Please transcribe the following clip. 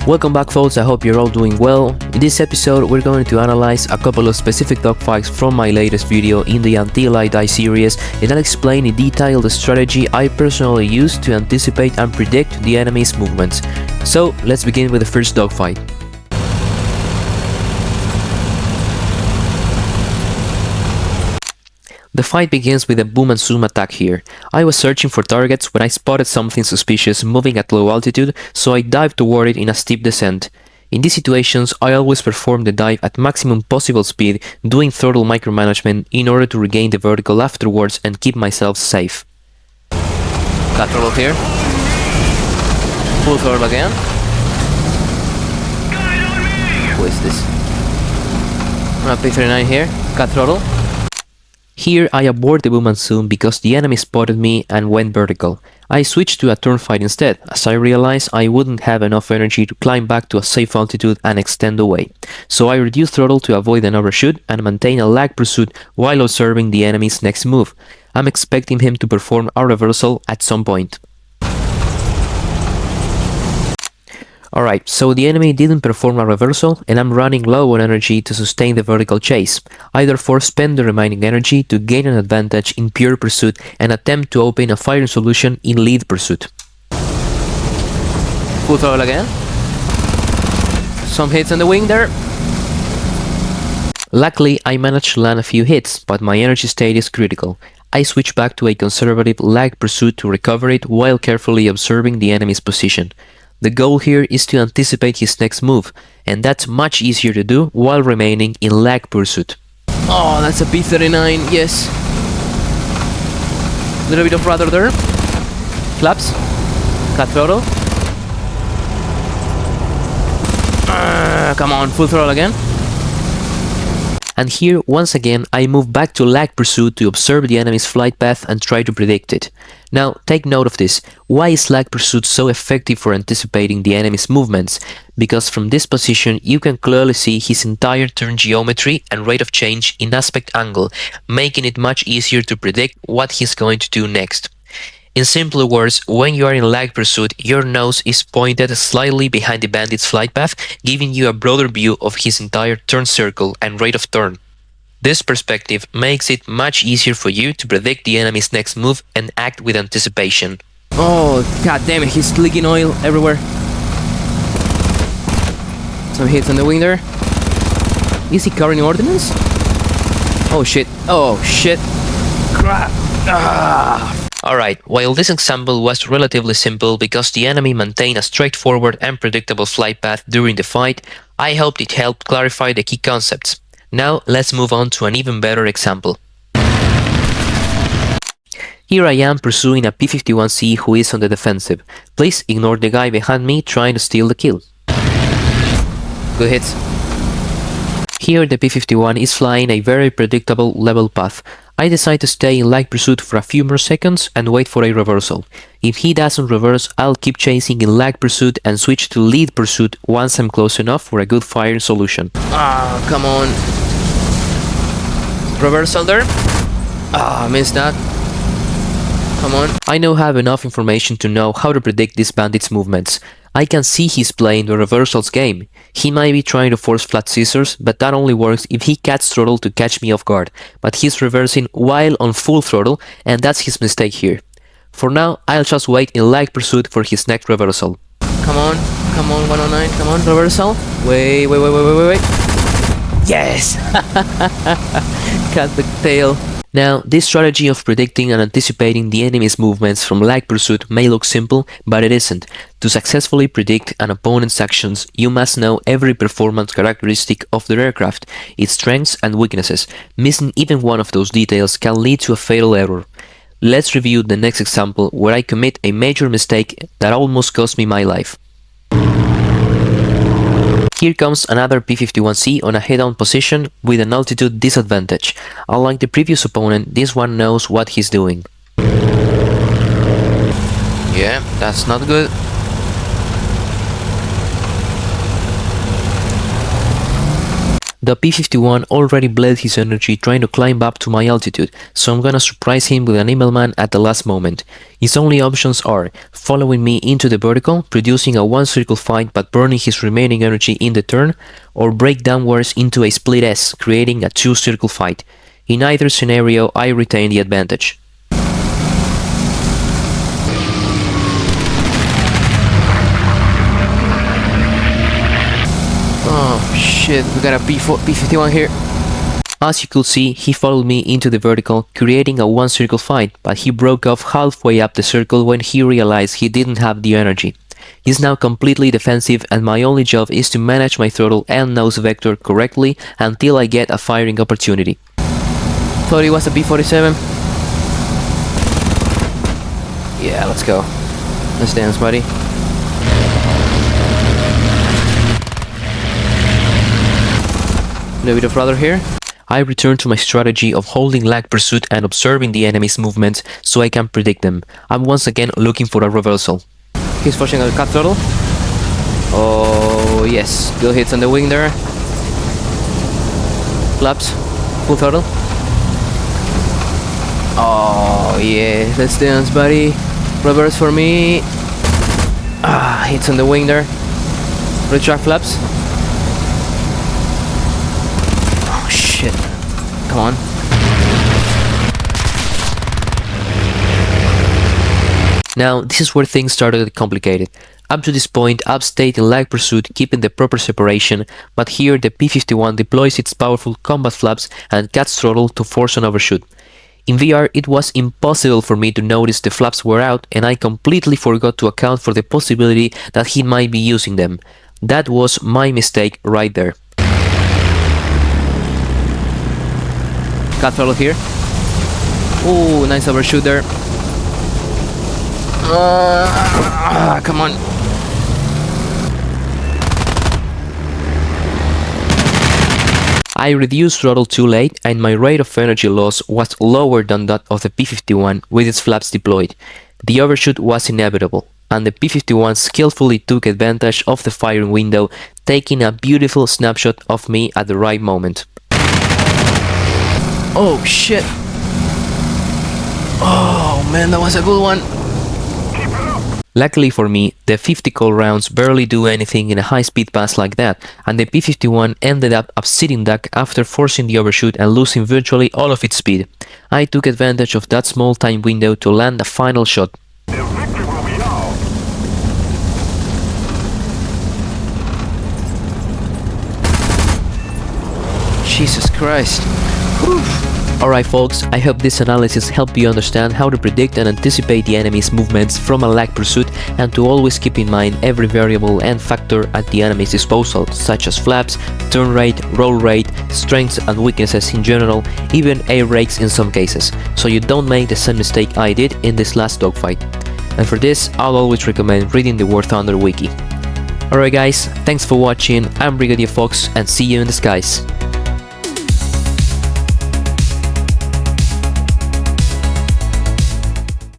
Welcome back folks, I hope you're all doing well. In this episode we're going to analyze a couple of specific dogfights from my latest video in the Until I Die series, and I'll explain in detail the strategy I personally use to anticipate and predict the enemy's movements. So let's begin with the first dogfight. The fight begins with a boom and zoom attack here. I was searching for targets when I spotted something suspicious moving at low altitude, so I dived toward it in a steep descent. In these situations, I always perform the dive at maximum possible speed, doing throttle micromanagement in order to regain the vertical afterwards and keep myself safe. Cut throttle here. Full throttle again. Who is this? P39 here. Cut throttle. Here I abort the boom and zoom because the enemy spotted me and went vertical. I switched to a turn fight instead, as I realized I wouldn't have enough energy to climb back to a safe altitude and extend away. So I reduced throttle to avoid an overshoot and maintain a lag pursuit while observing the enemy's next move. I'm expecting him to perform a reversal at some point. Alright, so the enemy didn't perform a reversal and I'm running low on energy to sustain the vertical chase. I therefore spend the remaining energy to gain an advantage in pure pursuit and attempt to open a firing solution in lead pursuit. Full throttle again. Some hits on the wing there. Luckily, I managed to land a few hits, but my energy state is critical. I switch back to a conservative lag pursuit to recover it while carefully observing the enemy's position. The goal here is to anticipate his next move, and that's much easier to do while remaining in lag pursuit. Oh, that's a P39, yes. Little bit of rudder there. Flaps. Cut throttle. Come on, full throttle again. And here, once again, I move back to lag pursuit to observe the enemy's flight path and try to predict it. Now, take note of this. Why is lag pursuit so effective for anticipating the enemy's movements? Because from this position, you can clearly see his entire turn geometry and rate of change in aspect angle, making it much easier to predict what he's going to do next. In simpler words, when you are in lag pursuit, your nose is pointed slightly behind the bandit's flight path, giving you a broader view of his entire turn circle and rate of turn. This perspective makes it much easier for you to predict the enemy's next move and act with anticipation. Oh, god damn it, he's leaking oil everywhere. Some hits on the wing there. Is he carrying ordnance? Oh shit, oh shit. Crap. Alright, while this example was relatively simple because the enemy maintained a straightforward and predictable flight path during the fight, I hope it helped clarify the key concepts. Now let's move on to an even better example. Here I am pursuing a P51C who is on the defensive. Please ignore the guy behind me trying to steal the kill. Good hits. Here the P51 is flying a very predictable level path. I decide to stay in lag pursuit for a few more seconds and wait for a reversal. If he doesn't reverse, I'll keep chasing in lag pursuit and switch to lead pursuit once I'm close enough for a good firing solution. Ah, come on. Reversal there. Ah, missed that. Come on. I now have enough information to know how to predict this bandit's movements. I can see he's playing the reversals game. He might be trying to force flat scissors, but that only works if he cuts throttle to catch me off guard. But he's reversing while on full throttle, and that's his mistake here. For now, I'll just wait in lag pursuit for his next reversal. Come on, 109, come on, reversal. Wait. Yes! Cut the tail. Now, this strategy of predicting and anticipating the enemy's movements from lag pursuit may look simple, but it isn't. To successfully predict an opponent's actions, you must know every performance characteristic of their aircraft, its strengths and weaknesses. Missing even one of those details can lead to a fatal error. Let's review the next example where I commit a major mistake that almost cost me my life. Here comes another P51C on a head-on position with an altitude disadvantage. Unlike the previous opponent, this one knows what he's doing. Yeah, that's not good. The P-51 already bled his energy trying to climb up to my altitude, so I'm gonna surprise him with an Immelman at the last moment. His only options are following me into the vertical, producing a one-circle fight but burning his remaining energy in the turn, or break downwards into a split S, creating a two-circle fight. In either scenario, I retain the advantage. Oh shit, we got a P-51 here. As you could see, he followed me into the vertical, creating a one-circle fight, but he broke off halfway up the circle when he realized he didn't have the energy. He's now completely defensive and my only job is to manage my throttle and nose vector correctly until I get a firing opportunity. Thought it was a P-47. Yeah, let's go. Let's dance, buddy. A little bit of rudder here. I return to my strategy of holding lag pursuit and observing the enemy's movements so I can predict them. I'm once again looking for a reversal. He's pushing a cut throttle. Oh yes, good hits on the wing there. Flaps, full throttle. Oh yeah, let's dance, buddy. Reverse for me. Ah, hits on the wing there. Retract flaps. Oh shit. Come on. Now, this is where things started to get complicated. Up to this point, I've stayed in lag pursuit, keeping the proper separation, but here the P-51 deploys its powerful combat flaps and cuts throttle to force an overshoot. In VR, it was impossible for me to notice the flaps were out, and I completely forgot to account for the possibility that he might be using them. That was my mistake right there. Cut throttle here. Oh, nice overshoot there. Come on. I reduced throttle too late and my rate of energy loss was lower than that of the P-51 with its flaps deployed. The overshoot was inevitable, and the P-51 skillfully took advantage of the firing window, taking a beautiful snapshot of me at the right moment. Oh shit! Oh man, that was a good one! Luckily for me, the 50 cal rounds barely do anything in a high-speed pass like that, and the P-51 ended up upsetting duck after forcing the overshoot and losing virtually all of its speed. I took advantage of that small time window to land a final shot. Jesus Christ. Alright folks, I hope this analysis helped you understand how to predict and anticipate the enemy's movements from a lag pursuit and to always keep in mind every variable and factor at the enemy's disposal, such as flaps, turn rate, roll rate, strengths and weaknesses in general, even air brakes in some cases, so you don't make the same mistake I did in this last dogfight. And for this, I'll always recommend reading the Warthunder wiki. Alright guys, thanks for watching, I'm Brigadier Fox and see you in the skies.